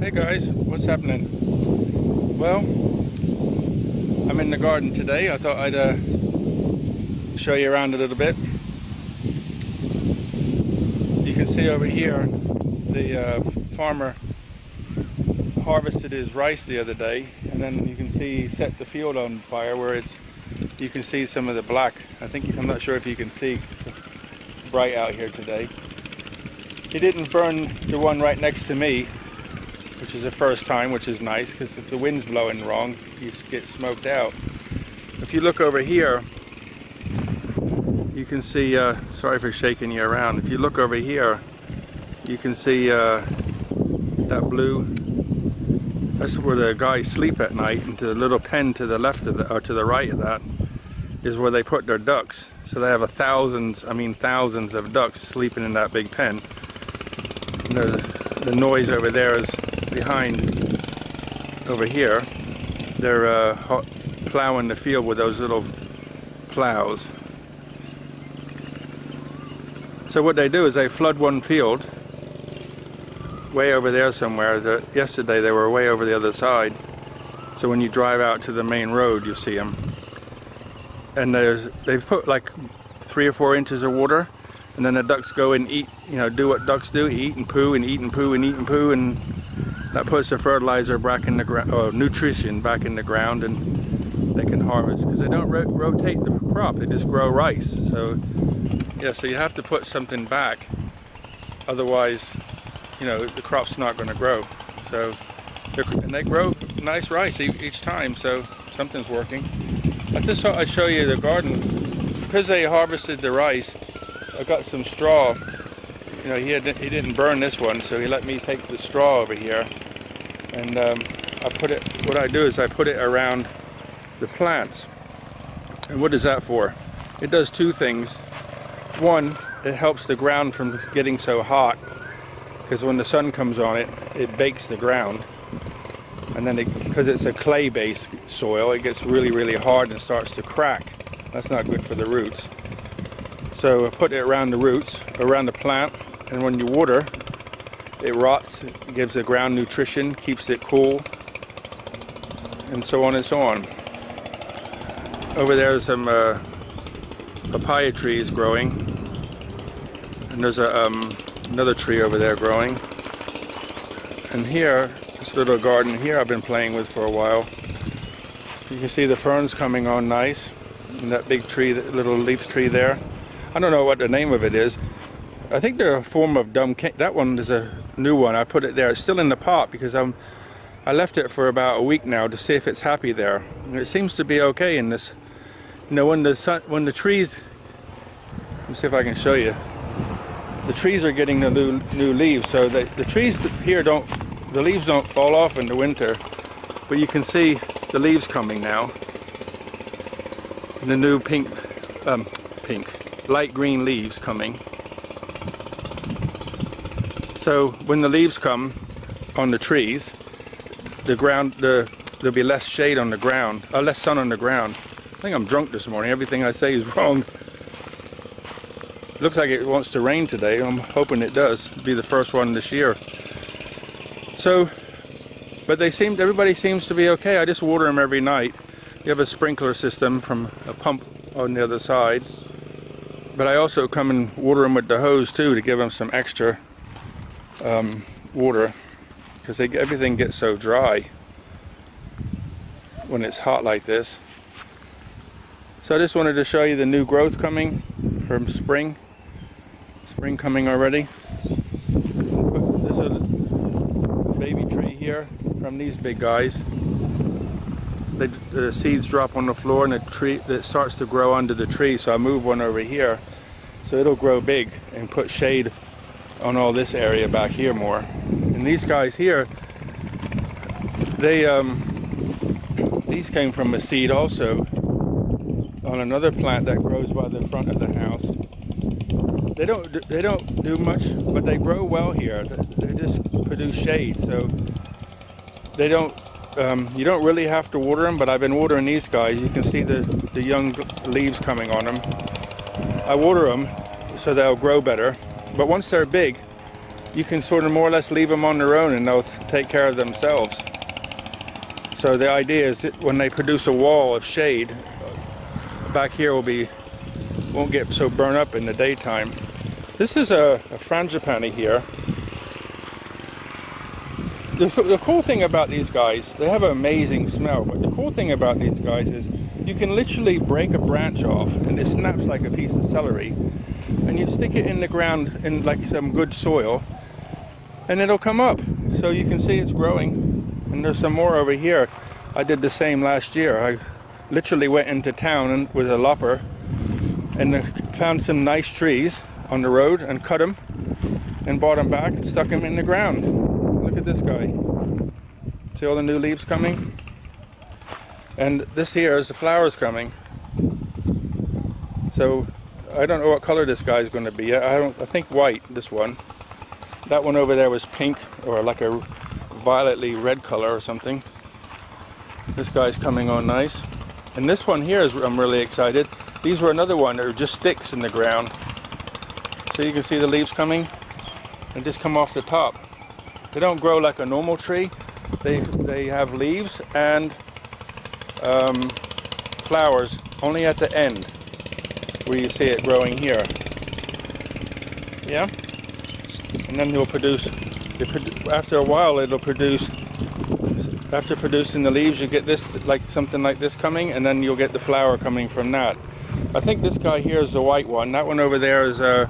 Hey guys, what's happening? Well, I'm in the garden today. I thought I'd show you around a little bit. You can see over here the farmer harvested his rice the other day, and then you can see he set the field on fire where you can see some of the black. I'm not sure if you can see, it's bright out here today. He didn't burn the one right next to me, which is the first time, which is nice, because if the wind's blowing wrong, you get smoked out. If you look over here, you can see, sorry for shaking you around, if you look over here, you can see that blue, that's where the guys sleep at night, and the little pen to the left of or to the right of that is where they put their ducks. So they have thousands of ducks sleeping in that big pen. The noise over there is behind over here. They're plowing the field with those little plows. So what they do is they flood one field way over there somewhere. Yesterday they were way over the other side, so when you drive out to the main road you see them, and they put like 3 or 4 inches of water, and then the ducks go and eat, do what ducks do, eat and poo and eat and poo and eat and poo, and that puts the fertilizer back in the ground, or nutrition back in the ground, and they can harvest, because they don't rotate the crop, they just grow rice. So yeah, so you have to put something back, otherwise the crop's not going to grow. So and they grow nice rice each time, so something's working. I just thought I'd show you the garden. Because they harvested the rice, I got some straw. He didn't burn this one, so he let me take the straw over here, and what I do is I put it around the plants. And what is that for? It does 2 things. One, it helps the ground from getting so hot, because when the sun comes on it, it bakes the ground, and then because it's a clay-based soil, it gets really, really hard and starts to crack. That's not good for the roots. So I put it around the roots, around the plant, and when you water, it rots, it gives the ground nutrition, keeps it cool, and so on and so on. Over there is some papaya trees growing, and there's another tree over there growing. And here, this little garden here I've been playing with for a while. You can see the ferns coming on nice, and that big tree, that little leaf tree there. I don't know what the name of it is. I think they're a form of dumb cane. That one is a new one. I put it there. It's still in the pot because I left it for about a week now to see if it's happy there. And it seems to be okay in this. When the trees, let me see if I can show you. The trees are getting the new leaves, so the trees here the leaves don't fall off in the winter, but you can see the leaves coming now. And the new light green leaves coming. So when the leaves come on the trees, there'll be less shade on the ground, or less sun on the ground. I think I'm drunk this morning. Everything I say is wrong. It looks like it wants to rain today. I'm hoping it does. It'll be the first one this year. So, but everybody seems to be okay. I just water them every night. You have a sprinkler system from a pump on the other side. But I also come and water them with the hose too, to give them some extra water, because everything gets so dry when it's hot like this. So I just wanted to show you the new growth coming from spring. Spring coming already. There's a baby tree here from these big guys. The seeds drop on the floor, and the tree that starts to grow under the tree. So I move one over here, so it'll grow big and put shade on all this area back here more. And these guys here, these came from a seed also on another plant that grows by the front of the house. They don't do much, but they grow well here. They just produce shade, so they don't. You don't really have to water them, but I've been watering these guys. You can see the young leaves coming on them. I water them so they'll grow better, but once they're big, you can sort of more or less leave them on their own and they'll take care of themselves. So the idea is that when they produce a wall of shade, back here won't get so burned up in the daytime. This is a Frangipani here. The cool thing about these guys, they have an amazing smell, but the cool thing about these guys is you can literally break a branch off and it snaps like a piece of celery, and you stick it in the ground in like some good soil and it'll come up. So you can see it's growing, and there's some more over here. I did the same last year. I literally went into town with a lopper and found some nice trees on the road and cut them and brought them back and stuck them in the ground. Look at this guy. See all the new leaves coming? And this here is the flowers coming. So I don't know what color this guy is going to be. I think white, this one. That one over there was pink, or like a violetly red color or something. This guy's coming on nice. And this one here is, I'm really excited. These were another one that are just sticks in the ground. So you can see the leaves coming and just come off the top. They don't grow like a normal tree. They have leaves and flowers only at the end where you see it growing here. Yeah? And then you'll produce, after a while it'll produce, after producing the leaves you get this, like something like this coming, and then you'll get the flower coming from that. I think this guy here is the white one. That one over there is a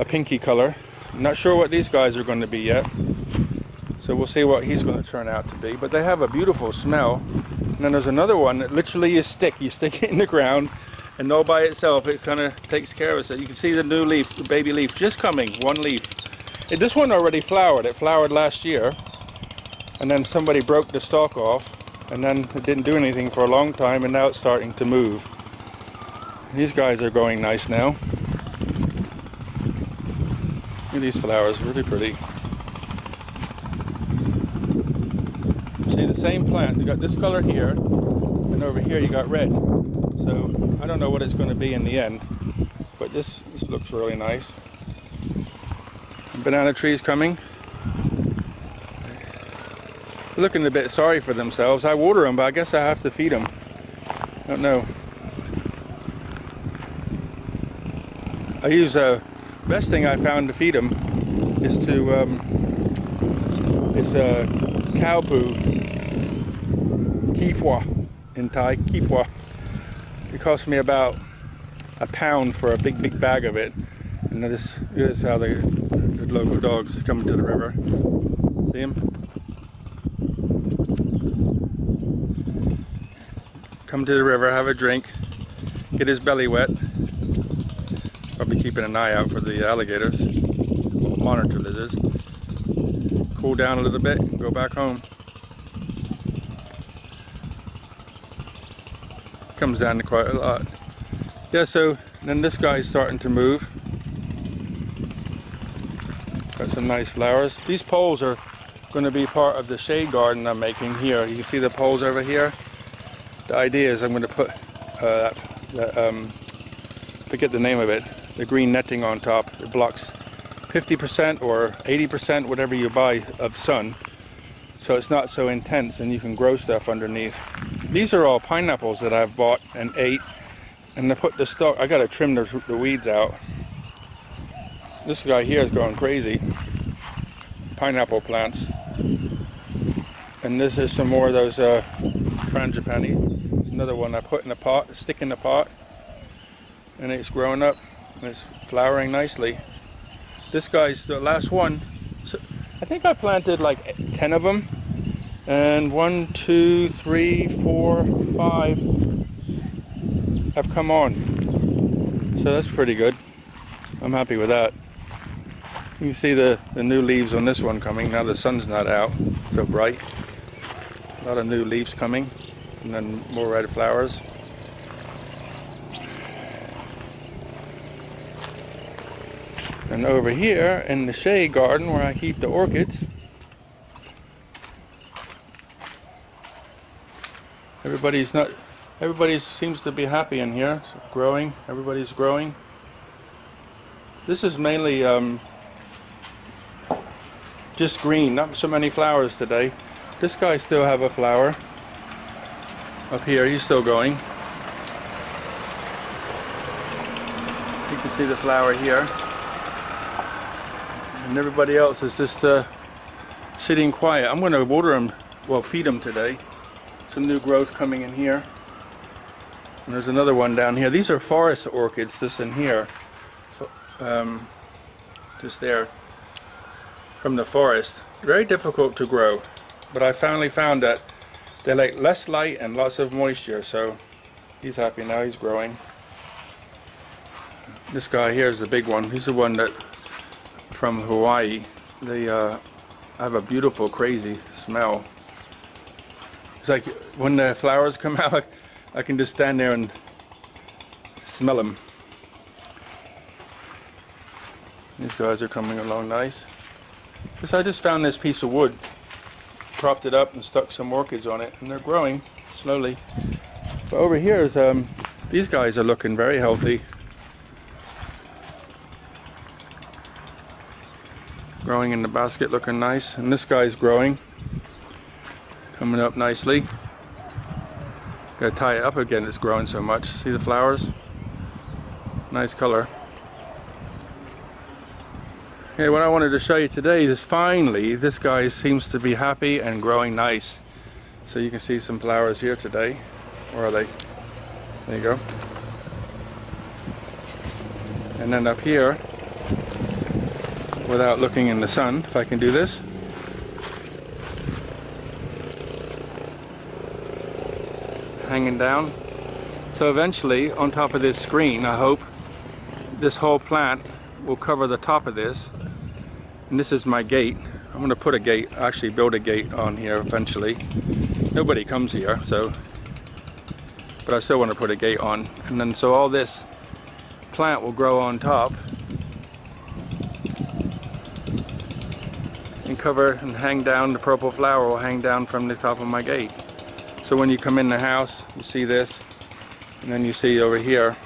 pinky color. I'm not sure what these guys are going to be yet, so we'll see what he's going to turn out to be. But they have a beautiful smell. And then there's another one that literally is stick. You stick it in the ground, and all by itself it kind of takes care of it. You can see the new leaf, the baby leaf, just coming. One leaf. This one already flowered. It flowered last year, and then somebody broke the stalk off, and then it didn't do anything for a long time, and now it's starting to move. These guys are going nice now. Look at these flowers, really pretty. See, the same plant. You got this color here, and over here you got red. So I don't know what it's going to be in the end, but this looks really nice. Banana trees coming. They're looking a bit sorry for themselves. I water them, but I guess I have to feed them. I don't know. I use best thing I found to feed them is cow poo, kipwa in Thai, kipwa. It cost me about £1 for a big bag of it, and this is how the local dogs come to the river. See him? Come to the river, have a drink, get his belly wet. I'll be keeping an eye out for the alligators. We'll monitor this. Cool down a little bit and go back home. Comes down to quite a lot. Yeah, so then this guy's starting to move. Got some nice flowers. These poles are going to be part of the shade garden I'm making here. You can see the poles over here. The idea is I'm going to put forget the name of it, the green netting on top. It blocks 50% or 80%, whatever you buy, of sun, so it's not so intense, and you can grow stuff underneath. These are all pineapples that I've bought and ate, and I put the stalk. I got to trim the weeds out. This guy here is going crazy. Pineapple plants. And this is some more of those Frangipani. Another one I put in the pot, stick in the pot, and it's growing up and it's flowering nicely. This guy's the last one. So I think I planted like 10 of them, and 1, 2, 3, 4, 5 have come on. So that's pretty good. I'm happy with that. You can see the new leaves on this one coming. Now the sun's not out so bright. A lot of new leaves coming, and then more red flowers. And over here in the shade garden where I keep the orchids, everybody seems to be happy in here. It's growing. Everybody's growing. This is mainly Just green, not so many flowers today. This guy still have a flower. Up here, he's still going. You can see the flower here. And everybody else is just sitting quiet. I'm going to water them, well, feed them today. Some new growth coming in here. And there's another one down here. These are forest orchids, just in here. Just there. From the forest. Very difficult to grow. But I finally found that they like less light and lots of moisture. So he's happy now, he's growing. This guy here is the big one. He's the one that from Hawaii. They have a beautiful, crazy smell. It's like when the flowers come out, I can just stand there and smell them. These guys are coming along nice. I just found this piece of wood, propped it up and stuck some orchids on it, and they're growing slowly. But over here is these guys are looking very healthy. Growing in the basket, looking nice. And this guy's growing, coming up nicely. Gotta tie it up again, it's growing so much. See the flowers? Nice color. Okay, what I wanted to show you today is finally this guy seems to be happy and growing nice. So you can see some flowers here today. Where are they? There you go. And then up here, without looking in the sun, if I can do this. Hanging down. So eventually, on top of this screen, I hope, this whole plant will cover the top of this. And this is my gate. I'm going to put a gate, actually build a gate on here eventually. Nobody comes here, so, but I still want to put a gate on. And then so all this plant will grow on top and cover and hang down. The purple flower will hang down from the top of my gate. So when you come in the house, you see this, and then you see over here,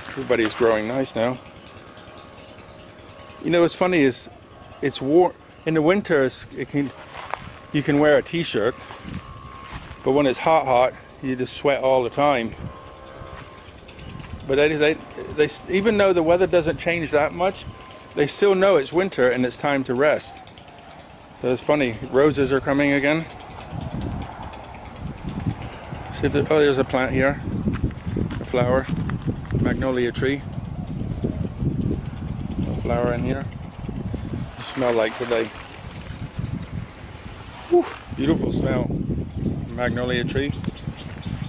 everybody's growing nice now. You know what's funny is, it's warm in the winter. You can wear a t-shirt, but when it's hot, you just sweat all the time. But they even though the weather doesn't change that much, they still know it's winter and it's time to rest. So it's funny. Roses are coming again. See if oh, there's a plant here, a flower, magnolia tree. A flower in here. What smell like today? Whew, beautiful smell. Magnolia tree.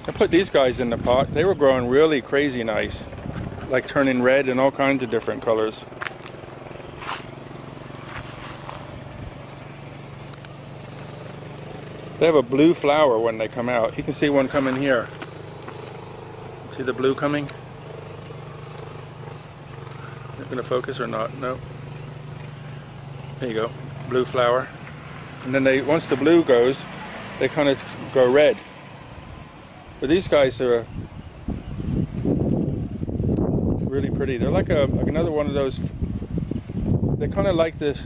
I put these guys in the pot. They were growing really crazy nice, like turning red and all kinds of different colors. They have a blue flower when they come out. You can see one coming here. See the blue coming? Is it going to focus or not? No. There you go. Blue flower. And then they, once the blue goes, they kind of go red. But these guys are really pretty. They're like another one of those. They kind of like the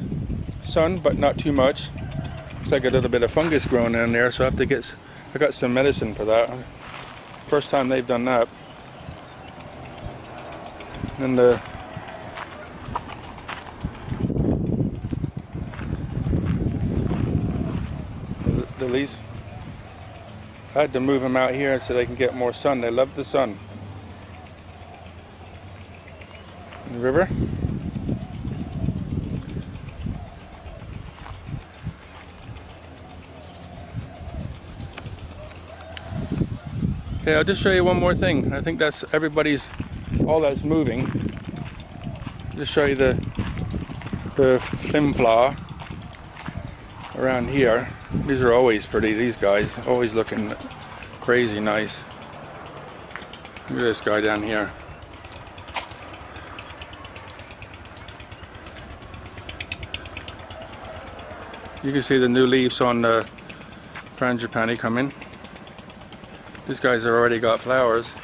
sun, but not too much. Looks like a little bit of fungus growing in there, so I have to get. I got some medicine for that. First time they've done that. And the lilies. I had to move them out here so they can get more sun. They love the sun. The river. Okay, I'll just show you one more thing. I think that's everybody's, all that's moving. Just show you the flimflaw around here. These are always pretty, these guys, always looking crazy nice. Look at this guy down here. You can see the new leaves on the Frangipani coming. These guys have already got flowers.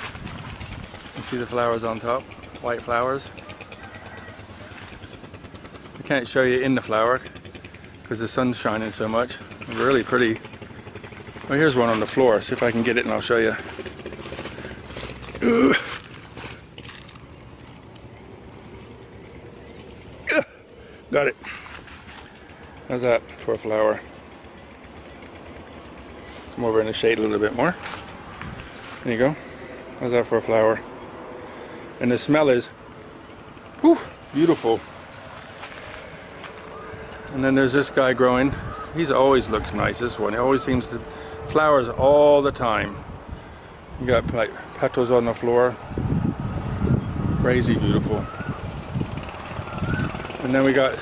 You see the flowers on top, white flowers. I can't show you in the flower because the sun's shining so much. Really pretty. Oh, here's one on the floor. See if I can get it and I'll show you. Got it. How's that for a flower? Come over in the shade a little bit more. There you go. How's that for a flower? And the smell is whew, beautiful. And then there's this guy growing. He's always looks nice, this one. He always seems to flowers all the time. You got like petals on the floor. Crazy beautiful. And then we got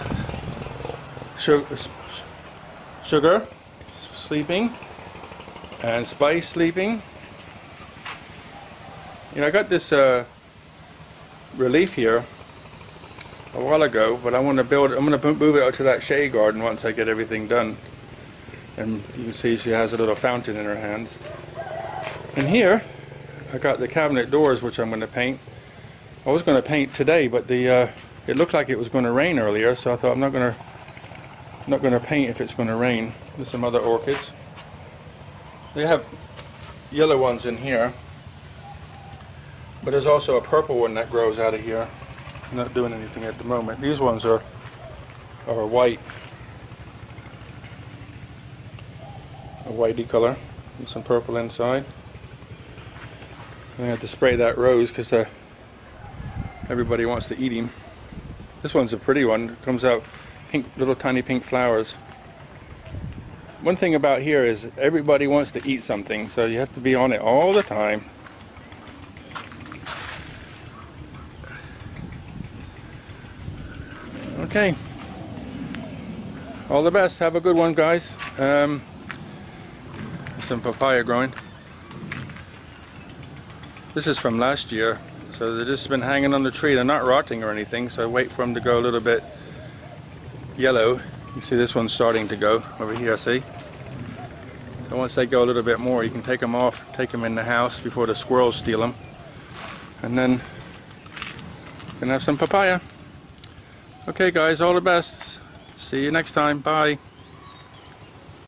sugar sleeping and Spice sleeping. You know, I got this relief here a while ago, but I want to build. I'm going to move it out to that shade garden once I get everything done. And you can see she has a little fountain in her hands. And here I got the cabinet doors, which I'm going to paint. I was going to paint today, but the it looked like it was going to rain earlier, so I thought I'm not going to paint if it's going to rain. There's some other orchids. They have yellow ones in here, but there's also a purple one that grows out of here. I'm not doing anything at the moment. These ones are white, a whitey color, and some purple inside. I have to spray that rose because everybody wants to eat him. This one's a pretty one. It comes out pink, little tiny pink flowers. One thing about here is everybody wants to eat something, so you have to be on it all the time. Okay. All the best. Have a good one, guys. Some papaya growing. This is from last year. So they've just been hanging on the tree. They're not rotting or anything, so I wait for them to go a little bit yellow. You see this one's starting to go over here, see? So once they go a little bit more, you can take them off, take them in the house before the squirrels steal them. And then you can have some papaya. Okay guys, all the best. See you next time. Bye.